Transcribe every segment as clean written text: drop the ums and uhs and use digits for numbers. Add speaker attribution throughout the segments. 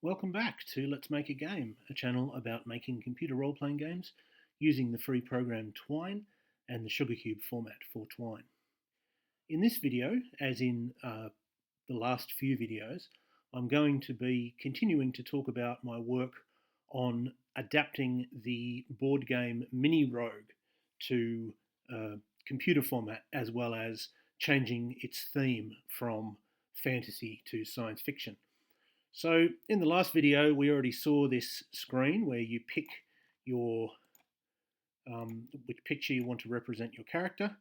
Speaker 1: Welcome back to Let's Make a Game, a channel about making computer role-playing games using the free program Twine and the SugarCube format for Twine. In this video, as in the last few videos, I'm going to be continuing to talk about my work on adapting the board game Mini Rogue to computer format, as well as changing its theme from fantasy to science fiction. So in the last video, we already saw this screen where you pick your which picture you want to represent your character.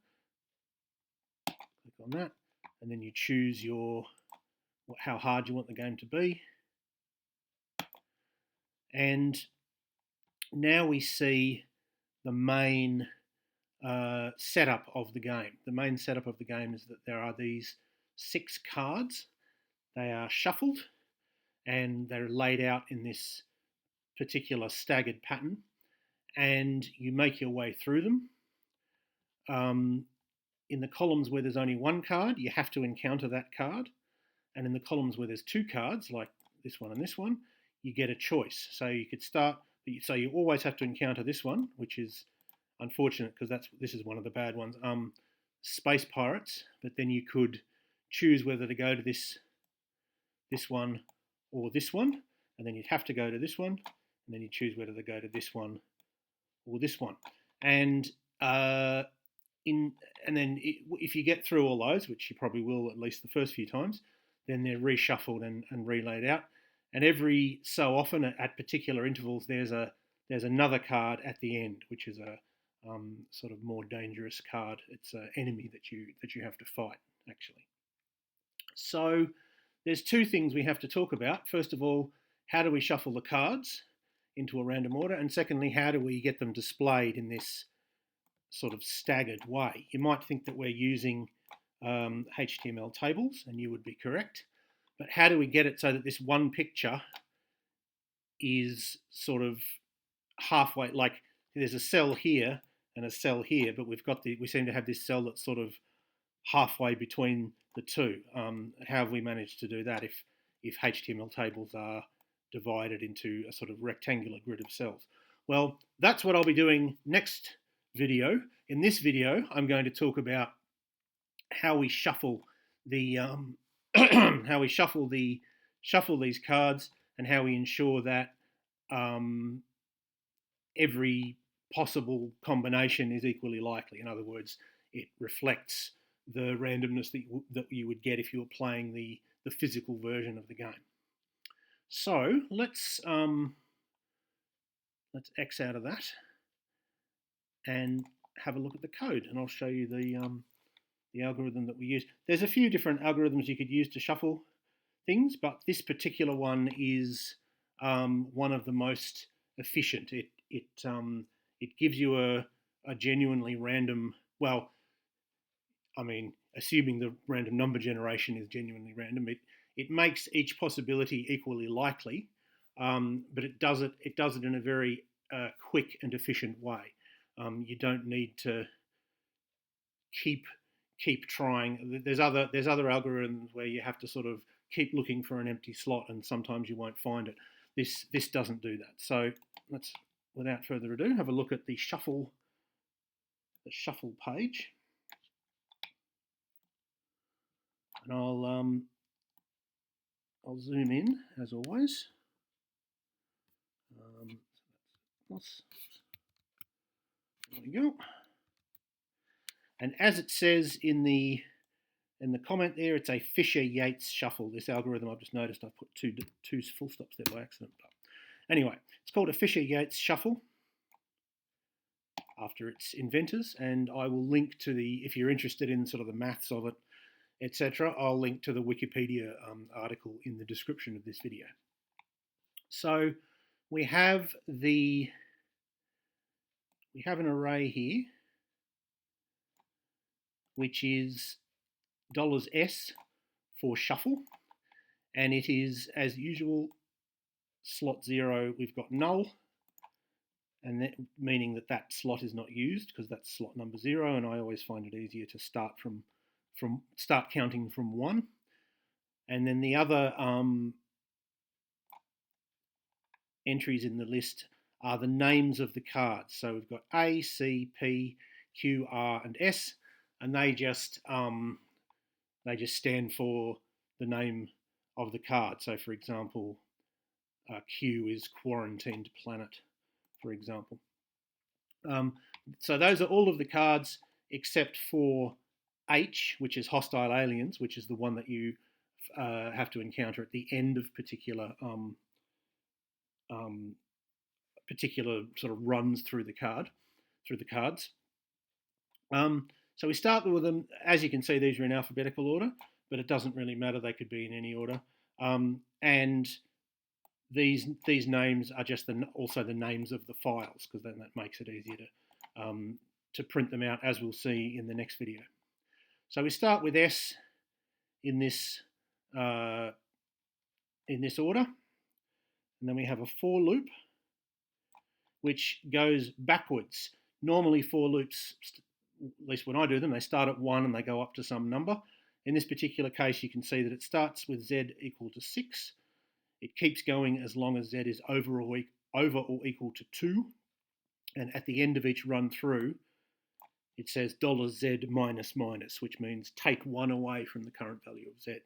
Speaker 1: Click on that, and then you choose how hard you want the game to be. And now we see the main setup of the game. The main setup of the game is that there are these 6 cards. They are shuffled and they're laid out in this particular staggered pattern, and you make your way through them. In the columns where there's only 1 card, you have to encounter that card, and in the columns where there's 2 cards, like this one and this one, you get a choice. So you could start, so you always have to encounter this one, which is unfortunate because this is one of the bad ones, Space Pirates, but then you could choose whether to go to this one or this one, and then you'd have to go to this one, and then you choose whether to go to this one or this one. And if you get through all those, which you probably will at least the first few times, then they're reshuffled and relaid out. And every so often, at particular intervals, there's another card at the end, which is a sort of more dangerous card. It's an enemy that you have to fight, actually. So there's 2 things we have to talk about. First of all, how do we shuffle the cards into a random order? And secondly, how do we get them displayed in this sort of staggered way? You might think that we're using HTML tables, and you would be correct. But how do we get it so that this one picture is sort of halfway, like there's a cell here and a cell here, but we seem to have this cell that's sort of halfway between the two. How have we managed to do that if HTML tables are divided into a sort of rectangular grid of cells? Well, that's what I'll be doing next video. In this video, I'm going to talk about how we shuffle the shuffle these cards, and how we ensure that every possible combination is equally likely. In other words, it reflects the randomness that you would get if you were playing the physical version of the game. So let's X out of that and have a look at the code, and I'll show you the algorithm that we use. There's a few different algorithms you could use to shuffle things, but this particular one is one of the most efficient. It gives you a genuinely random, well, I mean, assuming the random number generation is genuinely random, it makes each possibility equally likely, but it does it in a very quick and efficient way. You don't need to keep trying. There's other algorithms where you have to sort of keep looking for an empty slot, and sometimes you won't find it. This doesn't do that. So let's, without further ado, have a look at the shuffle page. And I'll zoom in as always. There we go. And as it says in the comment there, it's a Fisher-Yates shuffle. This algorithm, I've just noticed I've put two full stops there by accident. But anyway, it's called a Fisher-Yates shuffle after its inventors, and I will link to if you're interested in sort of the maths of it, etc., I'll link to the Wikipedia article in the description of this video. So we have an array here, which is $S for shuffle, and it is, as usual, slot 0, we've got null, and that meaning that slot is not used because that's slot number 0, and I always find it easier to start counting from 1. And then the other entries in the list are the names of the cards. So we've got A, C, P, Q, R, and S, and they just stand for the name of the card. So, for example, Q is Quarantined Planet, for example. So those are all of the cards except for H, which is Hostile Aliens, which is the one that you have to encounter at the end of particular sort of runs through the cards. So we start with them. As you can see, these are in alphabetical order, but it doesn't really matter. They could be in any order. And these names are just also the names of the files, because then that makes it easier to print them out, as we'll see in the next video. So we start with S in this order, and then we have a for loop which goes backwards. Normally for loops, at least when I do them, they start at 1 and they go up to some number. In this particular case, you can see that it starts with Z equal to 6. It keeps going as long as Z is over or equal to 2. And at the end of each run through, it says $Z minus minus, which means take 1 away from the current value of Z.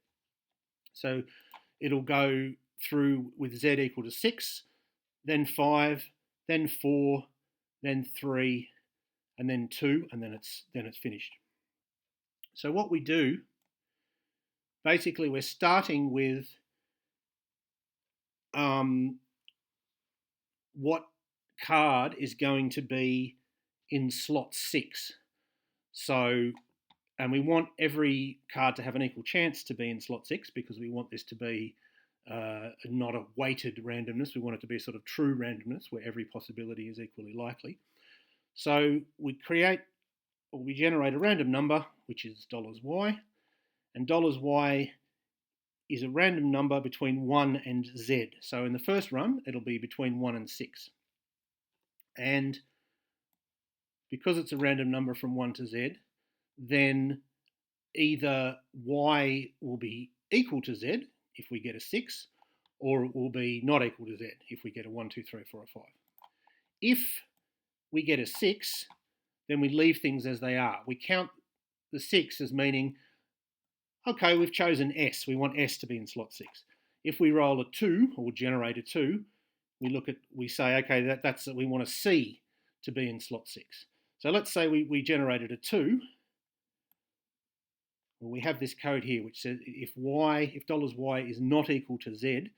Speaker 1: So it'll go through with Z equal to 6, then 5, then 4, then 3, and then 2, and then it's finished. So what we do, basically we're starting with what card is going to be in slot 6. So, and we want every card to have an equal chance to be in slot 6, because we want this to be not a weighted randomness. We want it to be a sort of true randomness where every possibility is equally likely. So we generate a random number, which is $y, and $y is a random number between 1 and Z. So in the first run, it'll be between 1 and 6. And because it's a random number from 1 to Z, then either Y will be equal to Z if we get a 6, or it will be not equal to Z if we get a 1, 2, 3, 4, or 5. If we get a 6, then we leave things as they are. We count the 6 as meaning, okay, we've chosen S. We want S to be in slot 6. If we roll a 2 or generate a 2, we say, okay, we want a C to be in slot 6. So let's say we generated a 2. Well, we have this code here which says if $y is not equal to Z,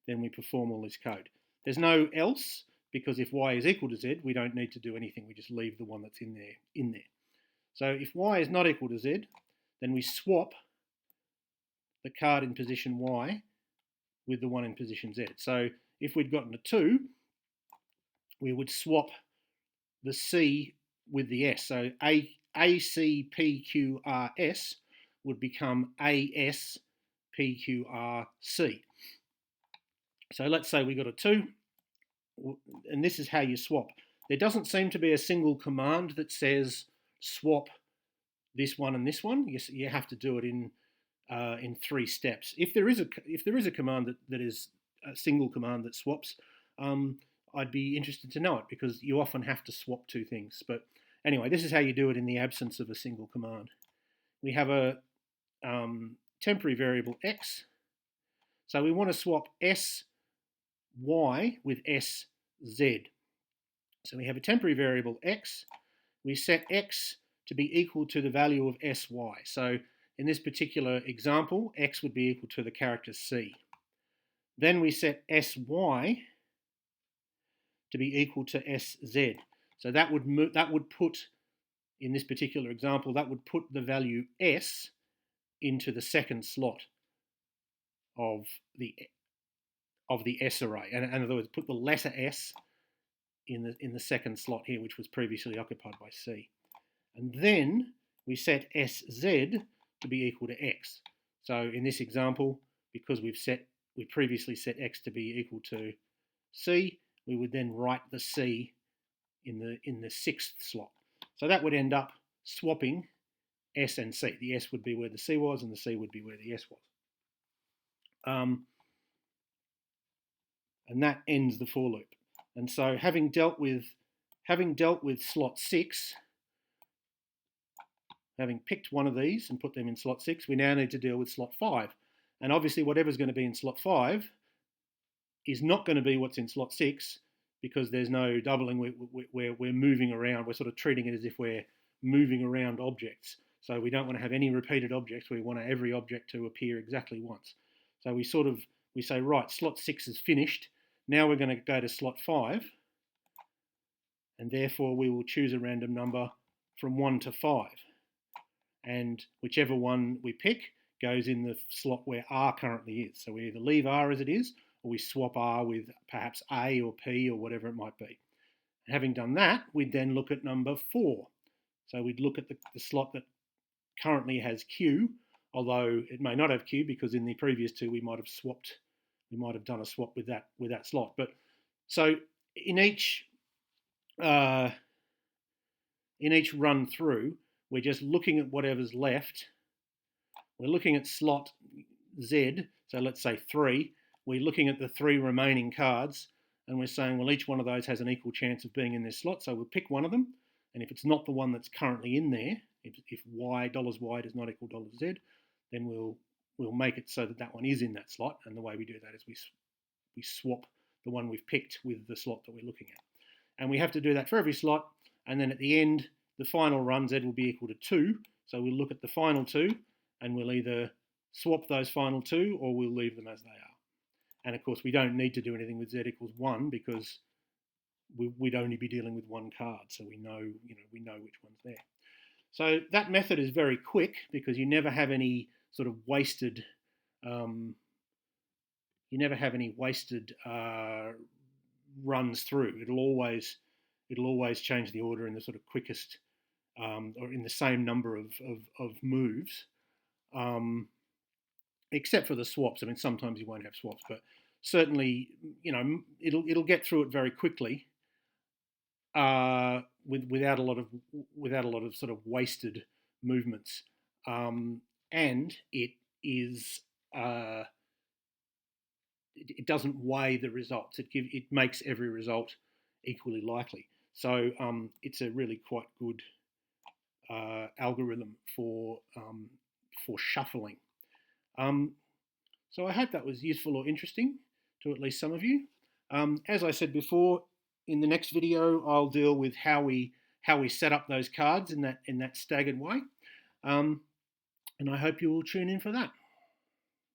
Speaker 1: then we perform all this code. There's no else, because if Y is equal to Z, we don't need to do anything. We just leave the one that's in there. So if Y is not equal to Z, then we swap the card in position Y with the one in position Z. So if we'd gotten a 2, we would swap the C with the S. So ACPQRS would become ASPQRC. So let's say we got a 2, and this is how you swap. There doesn't seem to be a single command that says swap this one and this one. You have to do it in 3 steps. If there is a command that is a single command that swaps, I'd be interested to know it, because you often have to swap 2 things. But anyway, this is how you do it in the absence of a single command. We have a temporary variable x. So we want to swap sy with sz. So we have a temporary variable x. We set x to be equal to the value of sy. So in this particular example, x would be equal to the character c. Then we set sy to be equal to sz. So that would put, in this particular example, that would put the value s into the second slot of the S array. And in other words, put the letter S in the second slot here, which was previously occupied by C. And then we set SZ to be equal to X. So in this example, because we previously set X to be equal to C, we would then write the C in the 6th slot. So that would end up swapping S and C. The S would be where the C was, and the C would be where the S was. and that ends the for loop. And so having dealt with slot 6, having picked one of these and put them in slot 6, we now need to deal with slot 5. And obviously whatever's going to be in slot 5 is not going to be what's in slot 6, because there's no doubling. We're moving around. We're sort of treating it as if we're moving around objects. So we don't want to have any repeated objects. We want every object to appear exactly once. So we say, right, slot 6 is finished. Now we're going to go to slot 5, and therefore we will choose a random number from 1 to 5. And whichever one we pick goes in the slot where R currently is. So we either leave R as it is, or we swap R with perhaps A or P or whatever it might be. And having done that, we'd then look at number 4. So we'd look at the slot that currently has Q, although it may not have Q, because in the previous two we might have done a swap with that slot. But so in each run through, we're just looking at whatever's left. We're looking at slot Z, so let's say 3. We're looking at the 3 remaining cards, and we're saying, well, each one of those has an equal chance of being in this slot, so we'll pick one of them. And if it's not the one that's currently in there, if $y does not equal $z, then we'll make it so that one is in that slot. And the way we do that is we swap the one we've picked with the slot that we're looking at. And we have to do that for every slot. And then at the end, the final run Z will be equal to 2. So we'll look at the final 2, and we'll either swap those final 2 or we'll leave them as they are. And of course, we don't need to do anything with Z equals 1, because we'd only be dealing with one card, so we know which one's there. So that method is very quick, because you never have any sort of wasted runs through. It'll always change the order in the sort of quickest or in the same number of moves, except for the swaps. I mean, sometimes you won't have swaps, but certainly, it'll get through it very quickly, without a lot of sort of wasted movements, and it doesn't weigh the results. It makes every result equally likely. So it's a really quite good algorithm for shuffling. So I hope that was useful or interesting to at least some of you. As I said before, in the next video, I'll deal with how we set up those cards in that staggered way. And I hope you will tune in for that.